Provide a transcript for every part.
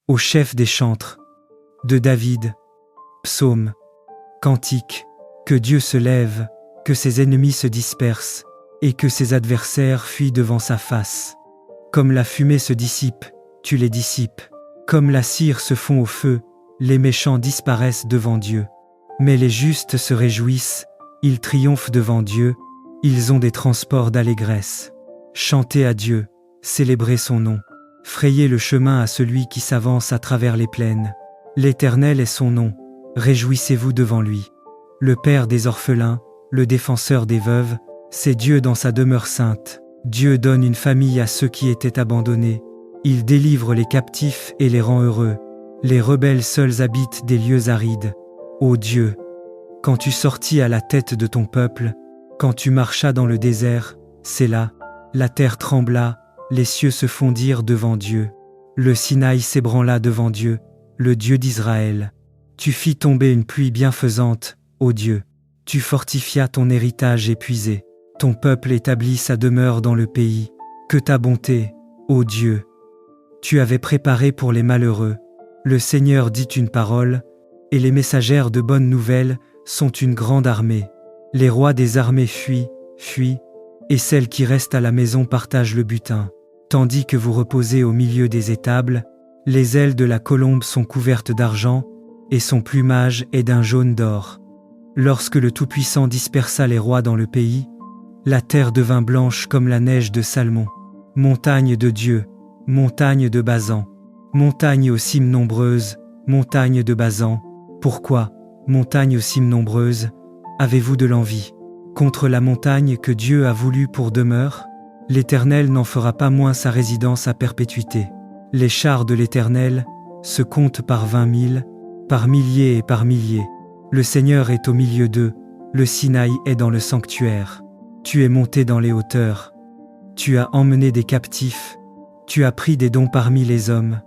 Au chef des chantres, de David, psaume, cantique, que Dieu se lève, que ses ennemis se dispersent, et que ses adversaires fuient devant sa face. Comme la fumée se dissipe, tu les dissipes. Comme la cire se fond au feu, les méchants disparaissent devant Dieu. Mais les justes se réjouissent, ils triomphent devant Dieu, ils ont des transports d'allégresse. Chantez à Dieu, célébrez son nom. Frayez le chemin à celui qui s'avance à travers les plaines. L'Éternel est son nom, réjouissez-vous devant lui. Le Père des orphelins, le défenseur des veuves, c'est Dieu dans sa demeure sainte. Dieu donne une famille à ceux qui étaient abandonnés. Il délivre les captifs et les rend heureux. Les rebelles seuls habitent des lieux arides. Ô Dieu, quand tu sortis à la tête de ton peuple, quand tu marchas dans le désert, c'est là, la terre trembla, les cieux se fondirent devant Dieu. Le Sinaï s'ébranla devant Dieu, le Dieu d'Israël. Tu fis tomber une pluie bienfaisante, ô Dieu. Tu fortifias ton héritage épuisé. Ton peuple établit sa demeure dans le pays. Que ta bonté, ô Dieu. Tu avais préparé pour les malheureux. Le Seigneur dit une parole, et les messagères de bonnes nouvelles sont une grande armée. Les rois des armées fuient, et celles qui restent à la maison partagent le butin. Tandis que vous reposez au milieu des étables, les ailes de la colombe sont couvertes d'argent, et son plumage est d'un jaune d'or. Lorsque le Tout-Puissant dispersa les rois dans le pays, la terre devint blanche comme la neige de Salmon. Montagne de Dieu, montagne de Basan, montagne aux cimes nombreuses, montagne de Basan, pourquoi, montagne aux cimes nombreuses, avez-vous de l'envie contre la montagne que Dieu a voulu pour demeure? L'Éternel n'en fera pas moins sa résidence à perpétuité. Les chars de l'Éternel se comptent par 20 000, par milliers et par milliers. Le Seigneur est au milieu d'eux, le Sinaï est dans le sanctuaire. Tu es monté dans les hauteurs. Tu as emmené des captifs. Tu as pris des dons parmi les hommes.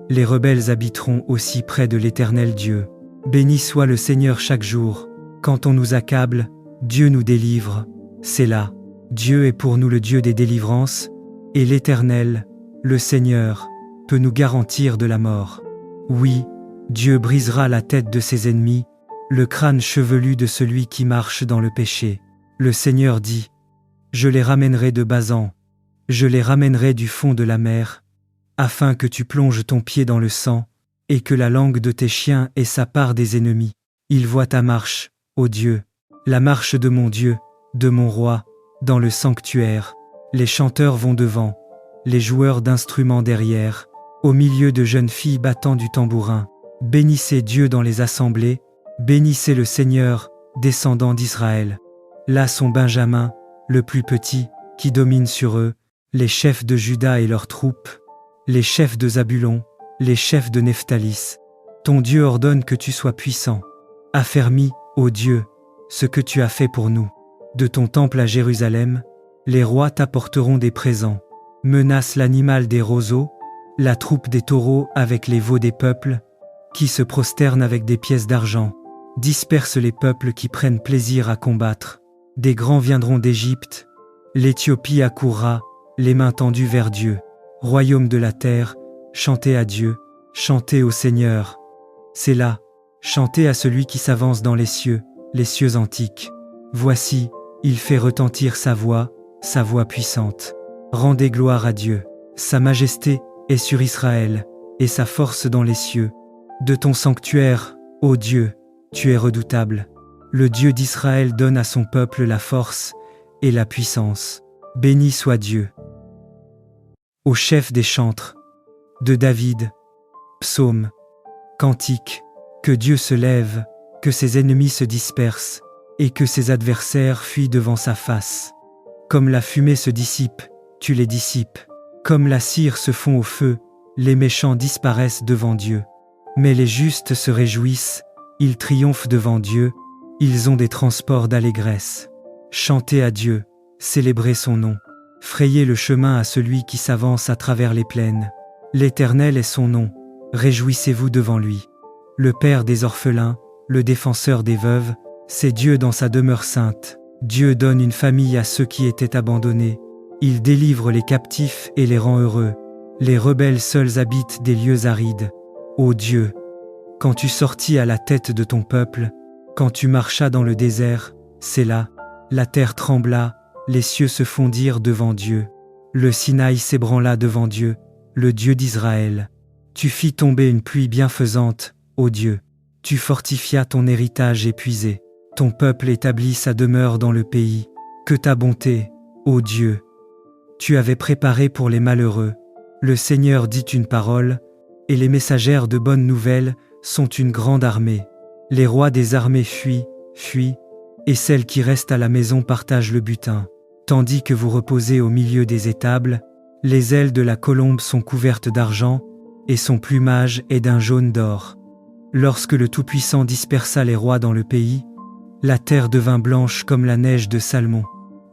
Les rebelles habiteront aussi près de l'Éternel Dieu. Béni soit le Seigneur chaque jour. Quand on nous accable, Dieu nous délivre. C'est là. Dieu est pour nous le Dieu des délivrances, et l'Éternel, le Seigneur, peut nous garantir de la mort. Oui, Dieu brisera la tête de ses ennemis, le crâne chevelu de celui qui marche dans le péché. Le Seigneur dit, « Je les ramènerai de Basan, je les ramènerai du fond de la mer, afin que tu plonges ton pied dans le sang, et que la langue de tes chiens ait sa part des ennemis. Ils voient ta marche, ô Dieu, la marche de mon Dieu, de mon roi, dans le sanctuaire. Les chanteurs vont devant, les joueurs d'instruments derrière, au milieu de jeunes filles battant du tambourin. Bénissez Dieu dans les assemblées, bénissez le Seigneur, descendant d'Israël. Là sont Benjamin, le plus petit, qui domine sur eux, les chefs de Juda et leurs troupes, les chefs de Zabulon, les chefs de Nephtalis. Ton Dieu ordonne que tu sois puissant. Affermis, ô Dieu, ce que tu as fait pour nous. De ton temple à Jérusalem, les rois t'apporteront des présents. Menace l'animal des roseaux, la troupe des taureaux avec les veaux des peuples, qui se prosternent avec des pièces d'argent. Disperse les peuples qui prennent plaisir à combattre. Des grands viendront d'Égypte. L'Éthiopie accourra, les mains tendues vers Dieu. Royaume de la terre, chantez à Dieu, chantez au Seigneur. C'est là, chantez à celui qui s'avance dans les cieux antiques. Voici, il fait retentir sa voix puissante. Rendez gloire à Dieu. Sa majesté est sur Israël, et sa force dans les cieux. De ton sanctuaire, ô Dieu, tu es redoutable. Le Dieu d'Israël donne à son peuple la force et la puissance. Béni soit Dieu. Au chef des chantres, de David, psaume, cantique, que Dieu se lève, que ses ennemis se dispersent, et que ses adversaires fuient devant sa face. Comme la fumée se dissipe, tu les dissipes. Comme la cire se fond au feu, les méchants disparaissent devant Dieu. Mais les justes se réjouissent, ils triomphent devant Dieu, ils ont des transports d'allégresse. Chantez à Dieu, célébrez son nom. Frayez le chemin à celui qui s'avance à travers les plaines. L'Éternel est son nom, réjouissez-vous devant lui. Le Père des orphelins, le défenseur des veuves, c'est Dieu dans sa demeure sainte. Dieu donne une famille à ceux qui étaient abandonnés. Il délivre les captifs et les rend heureux. Les rebelles seuls habitent des lieux arides. ô Dieu. Quand tu sortis à la tête de ton peuple, quand tu marchas dans le désert, Séla, la terre trembla, les cieux se fondirent devant Dieu. Le Sinaï s'ébranla devant Dieu, le Dieu d'Israël. Tu fis tomber une pluie bienfaisante, ô Dieu. Tu fortifias ton héritage épuisé. Ton peuple établit sa demeure dans le pays. Que ta bonté, ô Dieu. Tu avais préparé pour les malheureux. Le Seigneur dit une parole, et les messagères de bonnes nouvelles sont une grande armée. Les rois des armées fuient, et celles qui restent à la maison partagent le butin. Tandis que vous reposez au milieu des étables, les ailes de la colombe sont couvertes d'argent, et son plumage est d'un jaune d'or. Lorsque le Tout-Puissant dispersa les rois dans le pays, la terre devint blanche comme la neige de Salmon.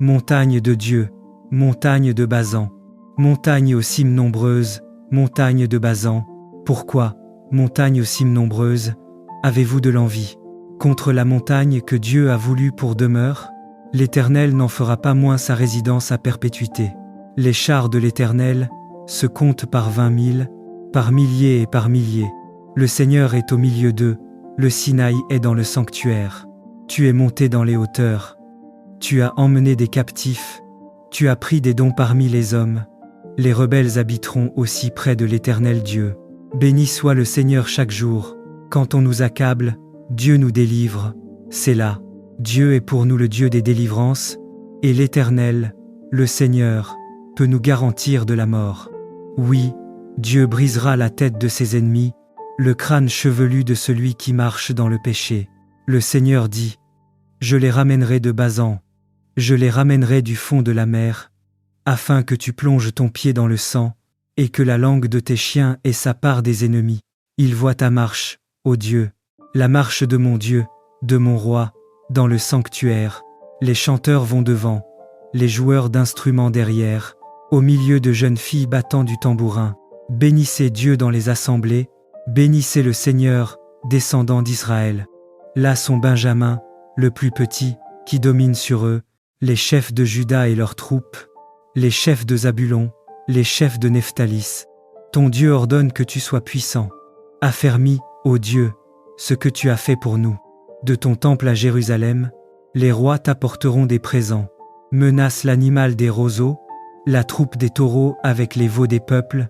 Montagne de Dieu, montagne de Basan, montagne aux cimes nombreuses, montagne de Basan, pourquoi, montagne aux cimes nombreuses, avez-vous de l'envie contre la montagne que Dieu a voulu pour demeure? L'Éternel n'en fera pas moins sa résidence à perpétuité. Les chars de l'Éternel se comptent par 20 000, par milliers et par milliers. Le Seigneur est au milieu d'eux, le Sinaï est dans le sanctuaire. Tu es monté dans les hauteurs. Tu as emmené des captifs. Tu as pris des dons parmi les hommes. Les rebelles habiteront aussi près de l'Éternel Dieu. Béni soit le Seigneur chaque jour. Quand on nous accable, Dieu nous délivre. Séla. Dieu est pour nous le Dieu des délivrances, et l'Éternel, le Seigneur, peut nous garantir de la mort. Oui, Dieu brisera la tête de ses ennemis, le crâne chevelu de celui qui marche dans le péché. Le Seigneur dit, « Je les ramènerai de Basan, je les ramènerai du fond de la mer, afin que tu plonges ton pied dans le sang, et que la langue de tes chiens ait sa part des ennemis. Ils voient ta marche, ô Dieu, la marche de mon Dieu, de mon roi, dans le sanctuaire. Les chanteurs vont devant, les joueurs d'instruments derrière, au milieu de jeunes filles battant du tambourin. Bénissez Dieu dans les assemblées, bénissez le Seigneur, descendant d'Israël. Là sont Benjamin, le plus petit, qui domine sur eux, les chefs de Juda et leurs troupes, les chefs de Zabulon, les chefs de Nephtalis. Ton Dieu ordonne que tu sois puissant. Affermis, ô Dieu, ce que tu as fait pour nous. De ton temple à Jérusalem, les rois t'apporteront des présents. Menace l'animal des roseaux, la troupe des taureaux avec les veaux des peuples,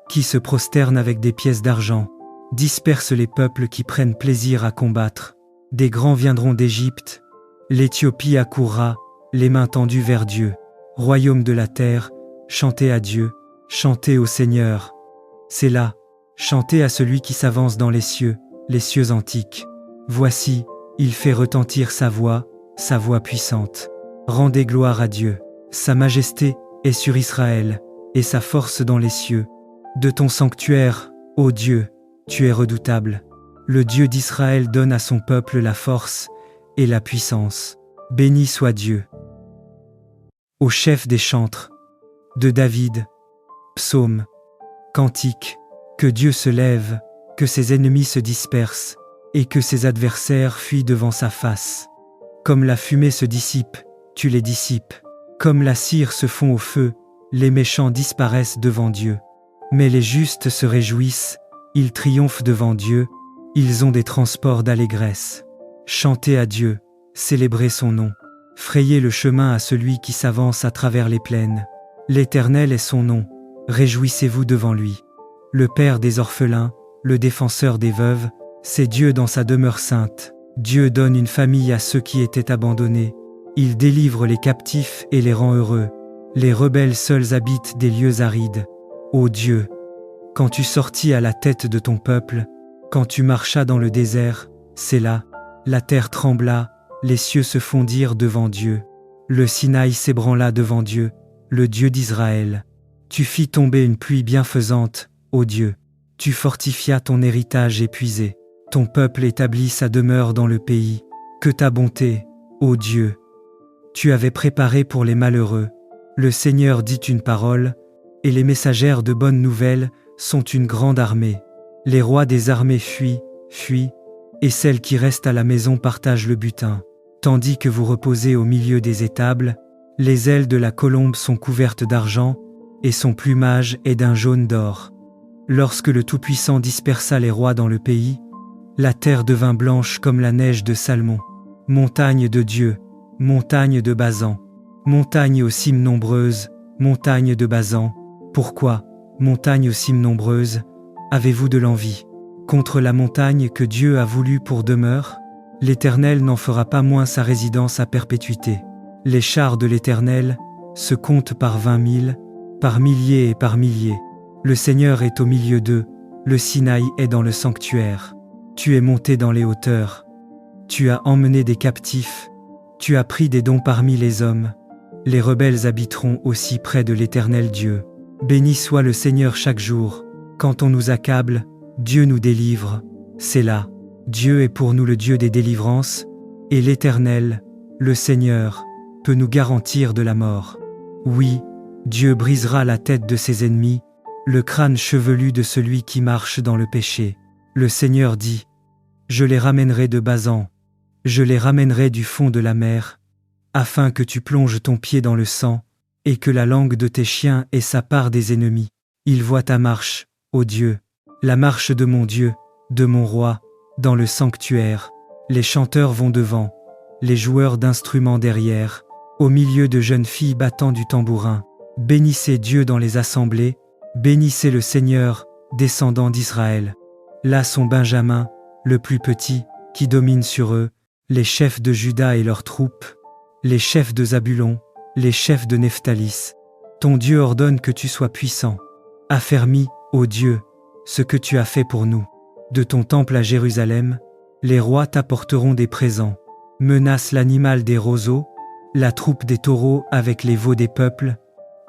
qui se prosternent avec des pièces d'argent. Disperse les peuples qui prennent plaisir à combattre. Des grands viendront d'Égypte. L'Éthiopie accourra, les mains tendues vers Dieu. Royaume de la terre, chantez à Dieu, chantez au Seigneur. C'est là, chantez à celui qui s'avance dans les cieux antiques. Voici, il fait retentir sa voix puissante. Rendez gloire à Dieu. Sa majesté est sur Israël, et sa force dans les cieux. De ton sanctuaire, ô Dieu, tu es redoutable. Le Dieu d'Israël donne à son peuple la force et la puissance. Béni soit Dieu. Au chef des chantres, de David, psaume, cantique, que Dieu se lève, que ses ennemis se dispersent, et que ses adversaires fuient devant sa face. Comme la fumée se dissipe, tu les dissipes. Comme la cire se fond au feu, les méchants disparaissent devant Dieu. Mais les justes se réjouissent, ils triomphent devant Dieu, ils ont des transports d'allégresse. Chantez à Dieu, célébrez son nom. Frayez le chemin à celui qui s'avance à travers les plaines. L'Éternel est son nom, réjouissez-vous devant lui. Le Père des orphelins, le défenseur des veuves, c'est Dieu dans sa demeure sainte. Dieu donne une famille à ceux qui étaient abandonnés. Il délivre les captifs et les rend heureux. Les rebelles seuls habitent des lieux arides. Ô Dieu, quand tu sortis à la tête de ton peuple, quand tu marchas dans le désert, c'est là, la terre trembla, les cieux se fondirent devant Dieu. Le Sinaï s'ébranla devant Dieu, le Dieu d'Israël. Tu fis tomber une pluie bienfaisante, ô Dieu. Tu fortifias ton héritage épuisé. Ton peuple établit sa demeure dans le pays. Que ta bonté, ô Dieu. Tu avais préparé pour les malheureux. Le Seigneur dit une parole, et les messagères de bonnes nouvelles sont une grande armée. Les rois des armées fuient, et celles qui restent à la maison partagent le butin. Tandis que vous reposez au milieu des étables, les ailes de la colombe sont couvertes d'argent, et son plumage est d'un jaune d'or. Lorsque le Tout-Puissant dispersa les rois dans le pays, la terre devint blanche comme la neige de Salmon. Montagne de Dieu, montagne de Basan, montagne aux cimes nombreuses, montagne de Basan, pourquoi, montagne aux cimes nombreuses, avez-vous de l'envie contre la montagne que Dieu a voulu pour demeure? L'Éternel n'en fera pas moins sa résidence à perpétuité. Les chars de l'Éternel se comptent par 20 000, par milliers et par milliers. Le Seigneur est au milieu d'eux, le Sinaï est dans le sanctuaire. Tu es monté dans les hauteurs. Tu as emmené des captifs. Tu as pris des dons parmi les hommes. Les rebelles habiteront aussi près de l'Éternel Dieu. Béni soit le Seigneur chaque jour. Quand on nous accable, Dieu nous délivre. Sélah. Dieu est pour nous le Dieu des délivrances, et l'Éternel, le Seigneur, peut nous garantir de la mort. Oui, Dieu brisera la tête de ses ennemis, le crâne chevelu de celui qui marche dans le péché. Le Seigneur dit, « Je les ramènerai de Basan, je les ramènerai du fond de la mer, afin que tu plonges ton pied dans le sang, et que la langue de tes chiens ait sa part des ennemis. Ils voient ta marche, ô Dieu, la marche de mon Dieu, de mon roi, dans le sanctuaire. Les chanteurs vont devant, les joueurs d'instruments derrière, au milieu de jeunes filles battant du tambourin. Bénissez Dieu dans les assemblées, bénissez le Seigneur, descendant d'Israël. Là sont Benjamin, le plus petit, qui domine sur eux, les chefs de Juda et leurs troupes, les chefs de Zabulon, les chefs de Nephtalis. Ton Dieu ordonne que tu sois puissant. Affermis, ô Dieu, ce que tu as fait pour nous. De ton temple à Jérusalem, les rois t'apporteront des présents. Menace l'animal des roseaux, la troupe des taureaux avec les veaux des peuples,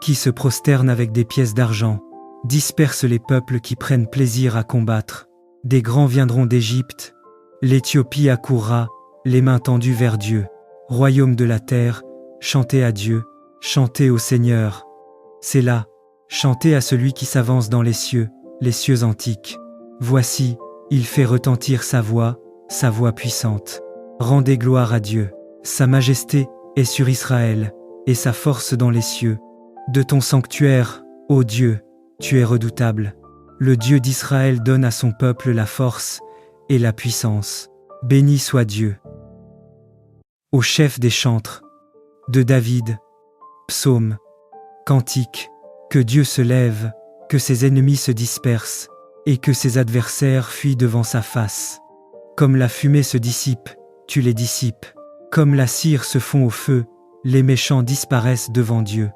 qui se prosternent avec des pièces d'argent. Disperse les peuples qui prennent plaisir à combattre. Des grands viendront d'Égypte. L'Éthiopie accourra, les mains tendues vers Dieu. Royaume de la terre, chantez à Dieu, chantez au Seigneur. Sélah, chantez à celui qui s'avance dans les cieux antiques. Voici, il fait retentir sa voix puissante. Rendez gloire à Dieu. Sa majesté est sur Israël, et sa force dans les cieux. De ton sanctuaire, ô Dieu, tu es redoutable. Le Dieu d'Israël donne à son peuple la force et la puissance. Béni soit Dieu. Au chef des chantres, de David, psaume, cantique, que Dieu se lève, que ses ennemis se dispersent, et que ses adversaires fuient devant sa face. Comme la fumée se dissipe, tu les dissipes. Comme la cire se fond au feu, les méchants disparaissent devant Dieu.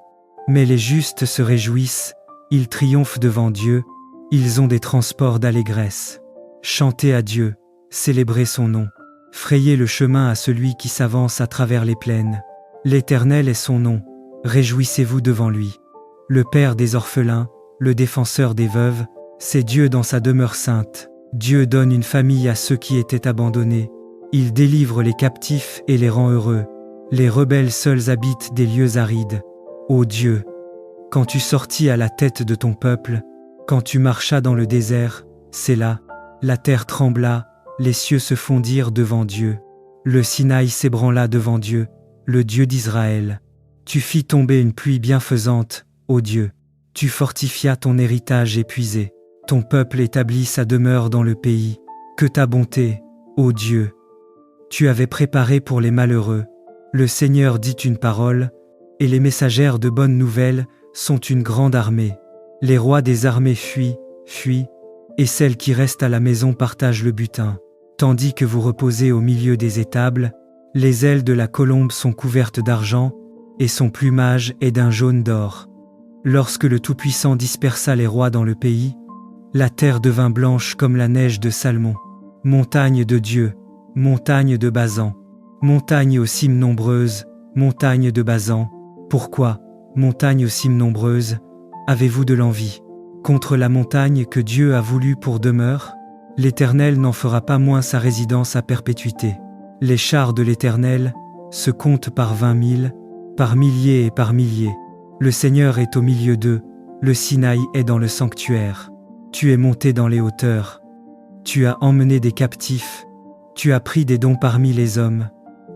Mais les justes se réjouissent, ils triomphent devant Dieu, ils ont des transports d'allégresse. Chantez à Dieu, célébrez son nom. Frayez le chemin à celui qui s'avance à travers les plaines. L'Éternel est son nom, réjouissez-vous devant lui. Le Père des orphelins, le défenseur des veuves, c'est Dieu dans sa demeure sainte. Dieu donne une famille à ceux qui étaient abandonnés. Il délivre les captifs et les rend heureux. Les rebelles seuls habitent des lieux arides. Ô Dieu, quand tu sortis à la tête de ton peuple, quand tu marchas dans le désert, Sélah, la terre trembla, les cieux se fondirent devant Dieu. Le Sinaï s'ébranla devant Dieu, le Dieu d'Israël. Tu fis tomber une pluie bienfaisante, ô Dieu. Tu fortifias ton héritage épuisé. Ton peuple établit sa demeure dans le pays. Que ta bonté, ô Dieu, tu avais préparé pour les malheureux. Le Seigneur dit une parole, et les messagères de bonnes nouvelles sont une grande armée. Les rois des armées fuient, et celles qui restent à la maison partagent le butin. Tandis que vous reposez au milieu des étables, les ailes de la colombe sont couvertes d'argent, et son plumage est d'un jaune d'or. Lorsque le Tout-Puissant dispersa les rois dans le pays, la terre devint blanche comme la neige de Salmon. Montagne de Dieu, montagne de Basan, montagne aux cimes nombreuses, montagne de Basan, pourquoi, montagne aux cimes nombreuses, avez-vous de l'envie contre la montagne que Dieu a voulu pour demeure? L'Éternel n'en fera pas moins sa résidence à perpétuité. Les chars de l'Éternel se comptent par 20 000, par milliers et par milliers. Le Seigneur est au milieu d'eux, le Sinaï est dans le sanctuaire. Tu es monté dans les hauteurs. Tu as emmené des captifs. Tu as pris des dons parmi les hommes.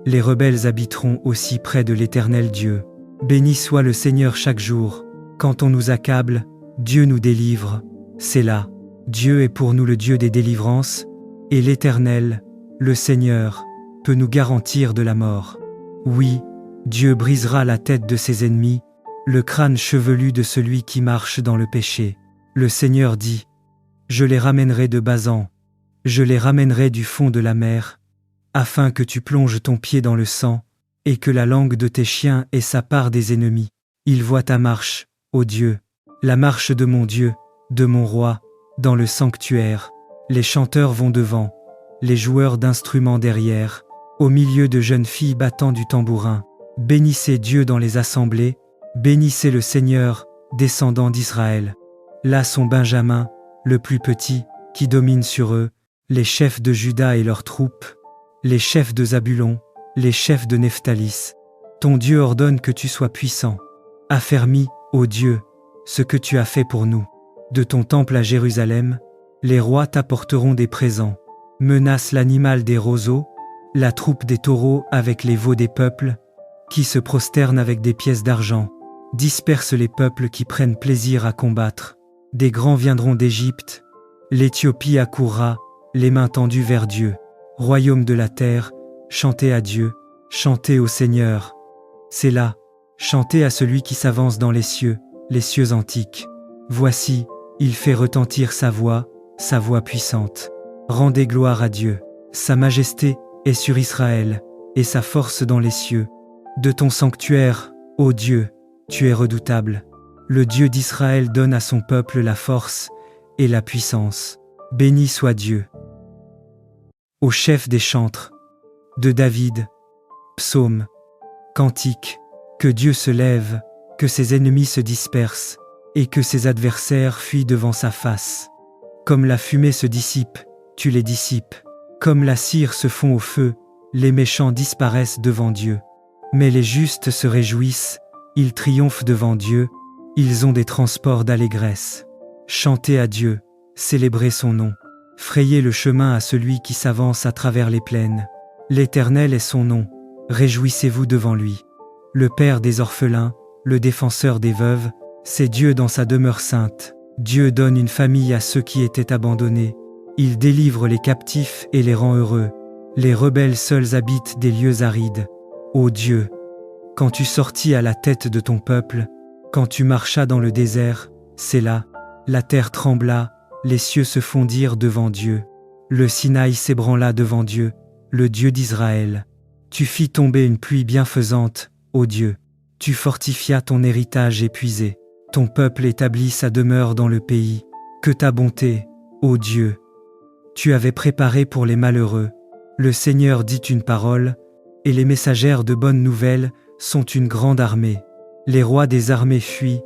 Les rebelles habiteront aussi près de l'Éternel Dieu. Béni soit le Seigneur chaque jour. Quand on nous accable, Dieu nous délivre. Sélah. Dieu est pour nous le Dieu des délivrances, et l'Éternel, le Seigneur, peut nous garantir de la mort. Oui, Dieu brisera la tête de ses ennemis, le crâne chevelu de celui qui marche dans le péché. Le Seigneur dit: Je les ramènerai de Basan, je les ramènerai du fond de la mer, afin que tu plonges ton pied dans le sang, et que la langue de tes chiens ait sa part des ennemis. Ils voient ta marche, ô Dieu, la marche de mon Dieu, de mon roi, dans le sanctuaire. Les chanteurs vont devant, les joueurs d'instruments derrière, au milieu de jeunes filles battant du tambourin. Bénissez Dieu dans les assemblées, bénissez le Seigneur, descendant d'Israël. Là sont Benjamin, le plus petit, qui domine sur eux, les chefs de Juda et leurs troupes, les chefs de Zabulon, les chefs de Nephtalis. Ton Dieu ordonne que tu sois puissant. Affermis, ô Dieu, ce que tu as fait pour nous. De ton temple à Jérusalem, les rois t'apporteront des présents. Menace l'animal des roseaux, la troupe des taureaux avec les veaux des peuples, qui se prosternent avec des pièces d'argent. Disperse les peuples qui prennent plaisir à combattre. Des grands viendront d'Égypte. L'Éthiopie accourra, les mains tendues vers Dieu. Royaume de la terre, chantez à Dieu, chantez au Seigneur. C'est là, chantez à celui qui s'avance dans les cieux antiques. Voici, il fait retentir sa voix puissante. Rendez gloire à Dieu. Sa majesté est sur Israël, et sa force dans les cieux. De ton sanctuaire, ô Dieu, tu es redoutable. Le Dieu d'Israël donne à son peuple la force et la puissance. Béni soit Dieu. Au chef des chantres, de David, psaume, cantique, que Dieu se lève, que ses ennemis se dispersent, et que ses adversaires fuient devant sa face. Comme la fumée se dissipe, tu les dissipes. Comme la cire se fond au feu, les méchants disparaissent devant Dieu. Mais les justes se réjouissent, ils triomphent devant Dieu, ils ont des transports d'allégresse. Chantez à Dieu, célébrez son nom. Frayez le chemin à celui qui s'avance à travers les plaines. L'Éternel est son nom, réjouissez-vous devant lui. Le Père des orphelins, le défenseur des veuves, c'est Dieu dans sa demeure sainte. Dieu donne une famille à ceux qui étaient abandonnés. Il délivre les captifs et les rend heureux. Les rebelles seuls habitent des lieux arides. Ô Dieu, quand tu sortis à la tête de ton peuple, quand tu marchas dans le désert, c'est là, la terre trembla, les cieux se fondirent devant Dieu. Le Sinaï s'ébranla devant Dieu, le Dieu d'Israël. Tu fis tomber une pluie bienfaisante, ô Dieu. Tu fortifias ton héritage épuisé. Ton peuple établit sa demeure dans le pays. Que ta bonté, ô Dieu, tu avais préparé pour les malheureux. Le Seigneur dit une parole, et les messagères de bonnes nouvelles sont une grande armée. Les rois des armées fuient,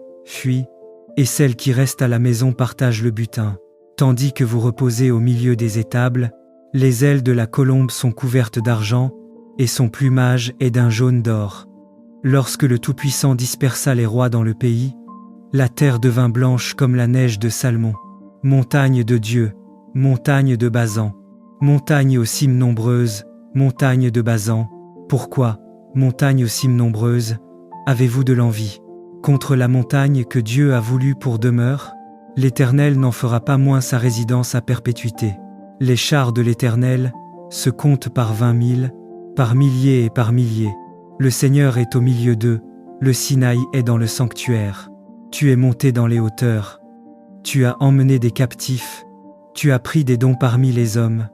et celles qui restent à la maison partagent le butin. Tandis que vous reposez au milieu des étables, les ailes de la colombe sont couvertes d'argent, et son plumage est d'un jaune d'or. Lorsque le Tout-Puissant dispersa les rois dans le pays, la terre devint blanche comme la neige de Salmon. Montagne de Dieu, montagne de Basan, montagne aux cimes nombreuses, montagne de Basan. Pourquoi, montagne aux cimes nombreuses, avez-vous de l'envie contre la montagne que Dieu a voulu pour demeure? L'Éternel n'en fera pas moins sa résidence à perpétuité. Les chars de l'Éternel se comptent par 20 000, par milliers et par milliers. Le Seigneur est au milieu d'eux, le Sinaï est dans le sanctuaire. Tu es monté dans les hauteurs. Tu as emmené des captifs. Tu as pris des dons parmi les hommes.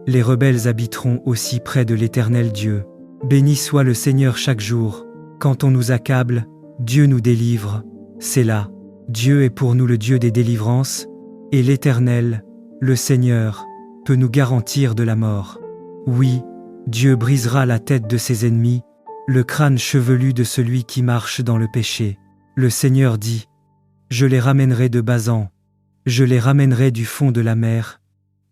Les rebelles habiteront aussi près de l'Éternel Dieu. Béni soit le Seigneur chaque jour. Quand on nous accable, Dieu nous délivre. C'est là. Dieu est pour nous le Dieu des délivrances, et l'Éternel, le Seigneur, peut nous garantir de la mort. Oui, Dieu brisera la tête de ses ennemis, le crâne chevelu de celui qui marche dans le péché. Le Seigneur dit: Je les ramènerai de Basan, je les ramènerai du fond de la mer,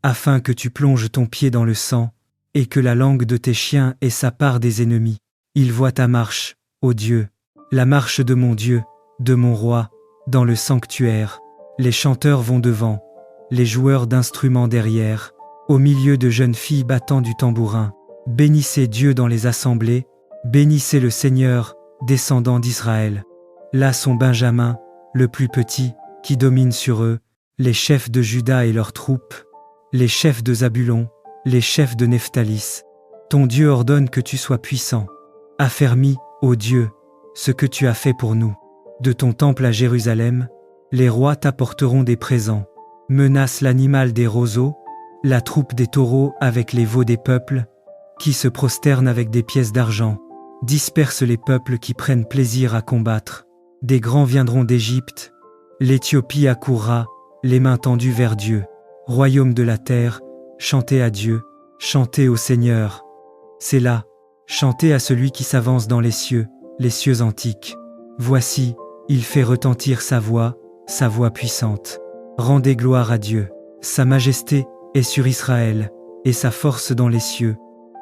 afin que tu plonges ton pied dans le sang, et que la langue de tes chiens ait sa part des ennemis. Ils voient ta marche, ô Dieu, la marche de mon Dieu, de mon roi, dans le sanctuaire. Les chanteurs vont devant, les joueurs d'instruments derrière, au milieu de jeunes filles battant du tambourin. Bénissez Dieu dans les assemblées, bénissez le Seigneur, descendant d'Israël. Là sont Benjamin, le plus petit, qui domine sur eux, les chefs de Juda et leurs troupes, les chefs de Zabulon, les chefs de Nephtalis. Ton Dieu ordonne que tu sois puissant. Affermis, ô Dieu, ce que tu as fait pour nous. De ton temple à Jérusalem, les rois t'apporteront des présents. Menace l'animal des roseaux, la troupe des taureaux avec les veaux des peuples, qui se prosternent avec des pièces d'argent. Disperse les peuples qui prennent plaisir à combattre. Des grands viendront d'Égypte. L'Éthiopie accourra, les mains tendues vers Dieu. Royaume de la terre, chantez à Dieu, chantez au Seigneur. C'est là, chantez à celui qui s'avance dans les cieux antiques. Voici, il fait retentir sa voix puissante. Rendez gloire à Dieu. Sa majesté est sur Israël, et sa force dans les cieux.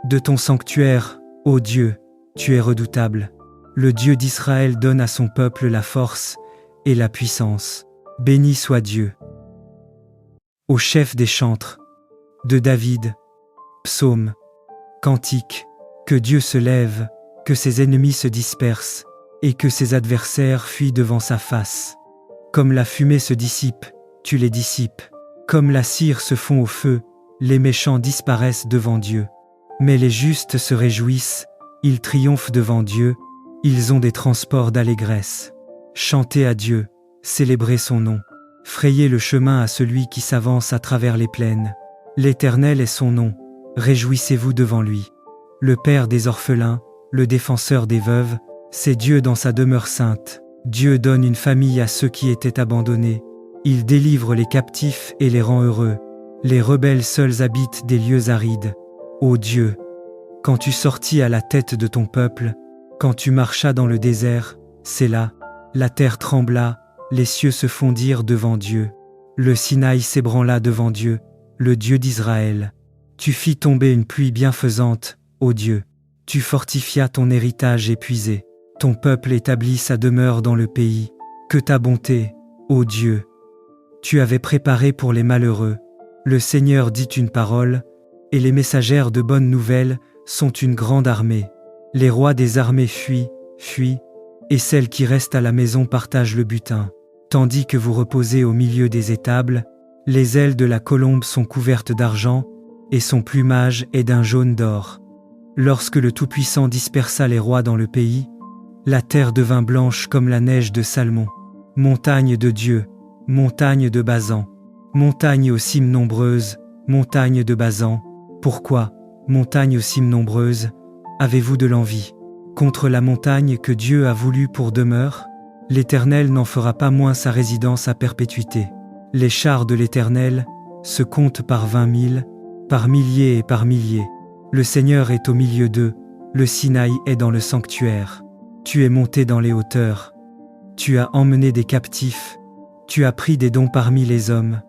De ton sanctuaire, ô Dieu, tu es redoutable. Le Dieu d'Israël donne à son peuple la force et la puissance. Béni soit Dieu. Au chef des chantres, de David, psaume, cantique, que Dieu se lève, que ses ennemis se dispersent, et que ses adversaires fuient devant sa face. Comme la fumée se dissipe, tu les dissipes. Comme la cire se fond au feu, les méchants disparaissent devant Dieu. Mais les justes se réjouissent, ils triomphent devant Dieu, ils ont des transports d'allégresse. Chantez à Dieu, célébrez son nom. Frayez le chemin à celui qui s'avance à travers les plaines. L'Éternel est son nom, réjouissez-vous devant lui. Le Père des orphelins, le défenseur des veuves, c'est Dieu dans sa demeure sainte. Dieu donne une famille à ceux qui étaient abandonnés. Il délivre les captifs et les rend heureux. Les rebelles seuls habitent des lieux arides. Ô Dieu, quand tu sortis à la tête de ton peuple, quand tu marchas dans le désert, c'est là, la terre trembla, les cieux se fondirent devant Dieu. Le Sinaï s'ébranla devant Dieu, le Dieu d'Israël. Tu fis tomber une pluie bienfaisante, ô Dieu. Tu fortifias ton héritage épuisé. Ton peuple établit sa demeure dans le pays. Que ta bonté, ô Dieu, tu avais préparé pour les malheureux. Le Seigneur dit une parole, et les messagères de bonnes nouvelles sont une grande armée. Les rois des armées fuient, et celles qui restent à la maison partagent le butin. Tandis que vous reposez au milieu des étables, les ailes de la colombe sont couvertes d'argent, et son plumage est d'un jaune d'or. Lorsque le Tout-Puissant dispersa les rois dans le pays, la terre devint blanche comme la neige de Salmon. Montagne de Dieu, montagne de Basan, montagne aux cimes nombreuses, montagne de Basan. Pourquoi, montagne aux cimes nombreuses, avez-vous de l'envie contre la montagne que Dieu a voulu pour demeure? L'Éternel n'en fera pas moins sa résidence à perpétuité. Les chars de l'Éternel se comptent par 20 000, par milliers et par milliers. Le Seigneur est au milieu d'eux, le Sinaï est dans le sanctuaire. Tu es monté dans les hauteurs. Tu as emmené des captifs. Tu as pris des dons parmi les hommes.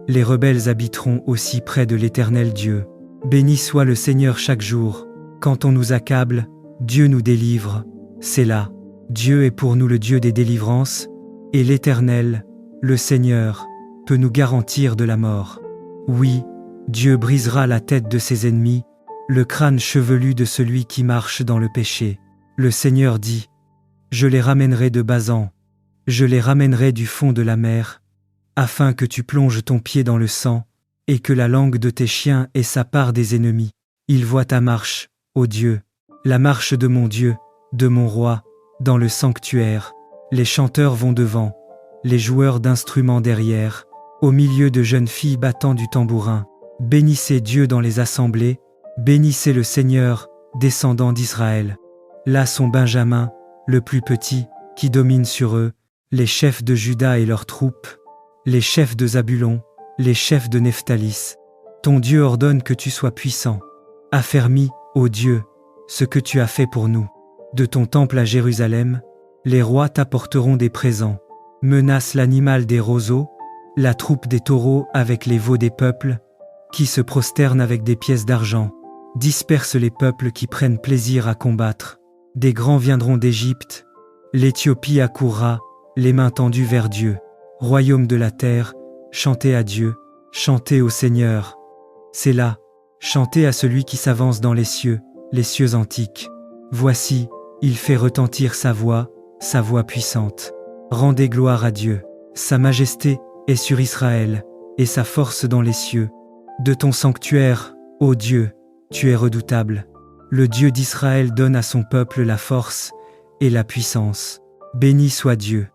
Les rebelles habiteront aussi près de l'Éternel Dieu. Béni soit le Seigneur chaque jour. Quand on nous accable, Dieu nous délivre. C'est là. Dieu est pour nous le Dieu des délivrances, et l'Éternel, le Seigneur, peut nous garantir de la mort. Oui, Dieu brisera la tête de ses ennemis, le crâne chevelu de celui qui marche dans le péché. Le Seigneur dit, je les ramènerai de Basan, je les ramènerai du fond de la mer, afin que tu plonges ton pied dans le sang, et que la langue de tes chiens ait sa part des ennemis. Ils voient ta marche, ô Dieu, la marche de mon Dieu, de mon roi, dans le sanctuaire. Les chanteurs vont devant, les joueurs d'instruments derrière, au milieu de jeunes filles battant du tambourin. Bénissez Dieu dans les assemblées, bénissez le Seigneur, descendant d'Israël. Là sont Benjamin, le plus petit, qui domine sur eux, les chefs de Juda et leurs troupes, les chefs de Zabulon, les chefs de Nephtalis. Ton Dieu ordonne que tu sois puissant. Affermis, ô Dieu, ce que tu as fait pour nous. De ton temple à Jérusalem, les rois t'apporteront des présents. Menace l'animal des roseaux, la troupe des taureaux avec les veaux des peuples, qui se prosternent avec des pièces d'argent. Disperse les peuples qui prennent plaisir à combattre. Des grands viendront d'Égypte. L'Éthiopie accourra, les mains tendues vers Dieu. Royaume de la terre, chantez à Dieu, chantez au Seigneur. C'est là, chantez à celui qui s'avance dans les cieux antiques. Voici, il fait retentir sa voix puissante. Rendez gloire à Dieu. Sa majesté est sur Israël, et sa force dans les cieux. De ton sanctuaire, ô Dieu, tu es redoutable. Le Dieu d'Israël donne à son peuple la force et la puissance. Béni soit Dieu.